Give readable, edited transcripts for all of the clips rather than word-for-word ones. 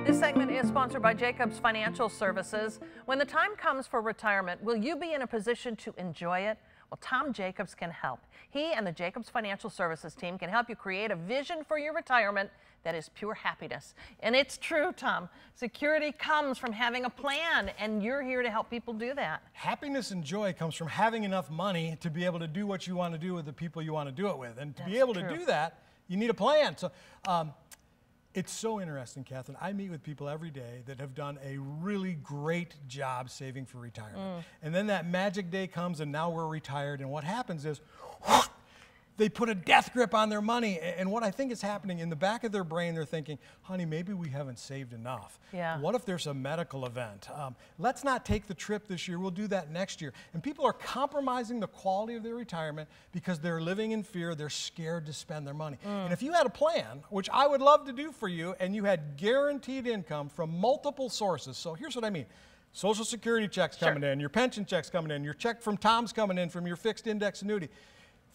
This segment is sponsored by Jacobs Financial Services. When the time comes for retirement, will you be in a position to enjoy it? Well, Tom Jacobs can help. He and the Jacobs Financial Services team can help you create a vision for your retirement that is pure happiness. And it's true, Tom. Security comes from having a plan, and you're here to help people do that. Happiness and joy comes from having enough money to be able to do what you want to do with the people you want to do it with. And to be able to do that, you need a plan. So it's so interesting, Catherine. I meet with people every day that have done a really great job saving for retirement. And then that magic day comes and now we're retired, and what happens is they put a death grip on their money. And what I think is happening in the back of their brain, they're thinking, honey, maybe we haven't saved enough. What if there's a medical event? Let's not take the trip this year. We'll do that next year. And people are compromising the quality of their retirement because they're living in fear. They're scared to spend their money. And if you had a plan, which I would love to do for you, and you had guaranteed income from multiple sources. So here's what I mean. Social Security checks coming in, your pension checks coming in, your check from Tom's coming in from your fixed index annuity.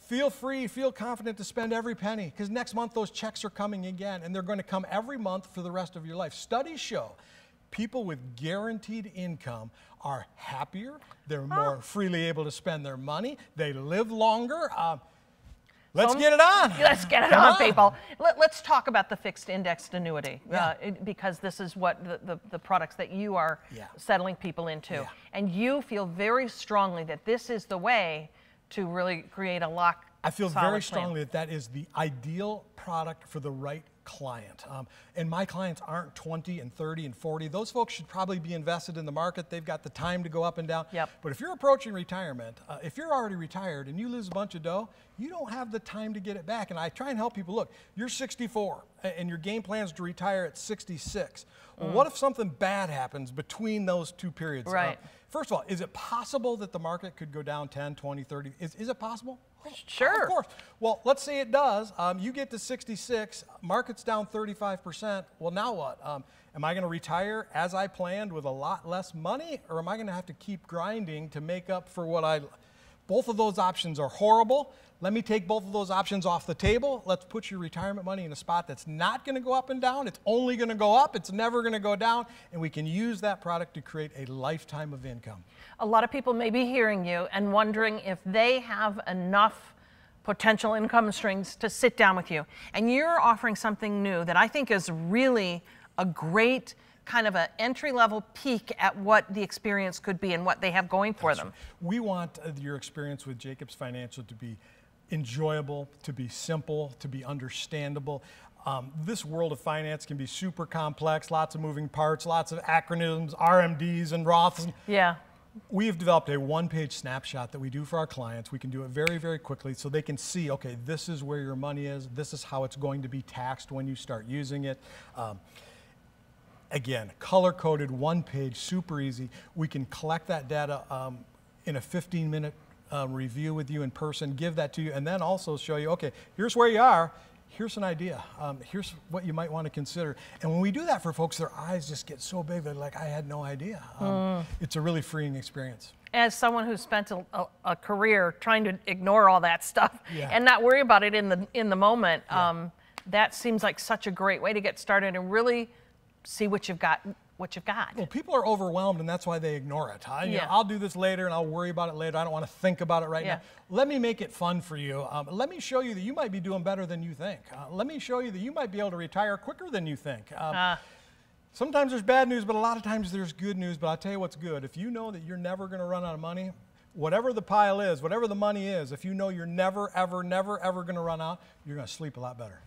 Feel free, feel confident to spend every penny, because next month those checks are coming again, and they're going to come every month for the rest of your life. Studies show people with guaranteed income are happier, they're more freely able to spend their money, they live longer. Let's get it on. Let's get it on, people. Let's talk about the fixed indexed annuity, because this is what the products that you are settling people into. And you feel very strongly that this is the way to really create a lock. I feel very strongly that that is the ideal product for the right client. And my clients aren't 20 and 30 and 40. Those folks should probably be invested in the market. They've got the time to go up and down. But if you're approaching retirement, if you're already retired and you lose a bunch of dough, you don't have the time to get it back. And I try and help people, look, you're 64 and your game plan is to retire at 66. Well, what if something bad happens between those two periods? First of all, is it possible that the market could go down 10, 20, 30? Is it possible? Sure. Of course. Well, let's say it does. You get to 66, market's down 35%. Well, now what? Am I going to retire as I planned with a lot less money, or am I going to have to keep grinding to make up for what I... Both of those options are horrible. Let me take both of those options off the table. Let's put your retirement money in a spot that's not going to go up and down. It's only going to go up. It's never going to go down. And we can use that product to create a lifetime of income. A lot of people may be hearing you and wondering if they have enough potential income streams to sit down with you. And you're offering something new that I think is really a great kind of an entry-level peek at what the experience could be and what they have going for them. We want your experience with Jacobs Financial to be enjoyable, to be simple, to be understandable. This world of finance can be super complex, lots of moving parts, lots of acronyms, RMDs and Roths. We have developed a one-page snapshot that we do for our clients. We can do it very, very quickly so they can see, okay, this is where your money is, this is how it's going to be taxed when you start using it. Again, color-coded, one page, super easy. We can collect that data in a 15-minute review with you in person, give that to you, and then also show you, okay, here's where you are, here's an idea, here's what you might want to consider. And when we do that for folks, their eyes just get so big, they're like, I had no idea. It's a really freeing experience. As someone who's spent a career trying to ignore all that stuff and not worry about it in the moment, that seems like such a great way to get started and really see what you've got. Well, people are overwhelmed, and that's why they ignore it. You know, I'll do this later, and I'll worry about it later. I don't want to think about it right now. Let me make it fun for you. Let me show you that you might be doing better than you think. Let me show you that you might be able to retire quicker than you think. Sometimes there's bad news, but a lot of times there's good news. But I'll tell you what's good. If you know that you're never going to run out of money, whatever the pile is, whatever the money is, if you know you're never, ever, never, ever going to run out, you're going to sleep a lot better.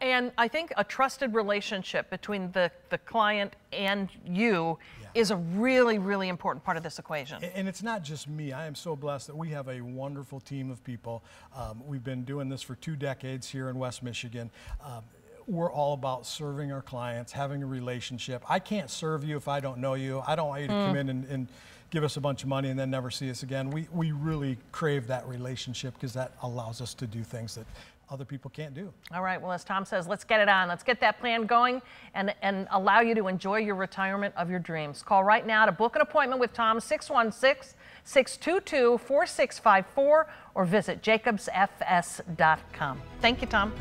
And I think a trusted relationship between the client and you is a really, really important part of this equation. And it's not just me. I am so blessed that we have a wonderful team of people. We've been doing this for 2 decades here in West Michigan. We're all about serving our clients, having a relationship. I can't serve you if I don't know you. I don't want you to come in and give us a bunch of money and then never see us again. We really crave that relationship because that allows us to do things that other people can't do. All right, well, as Tom says, let's get it on. Let's get that plan going and allow you to enjoy your retirement of your dreams. Call right now to book an appointment with Tom, 616-622-4654, or visit jacobsfs.com. Thank you, Tom.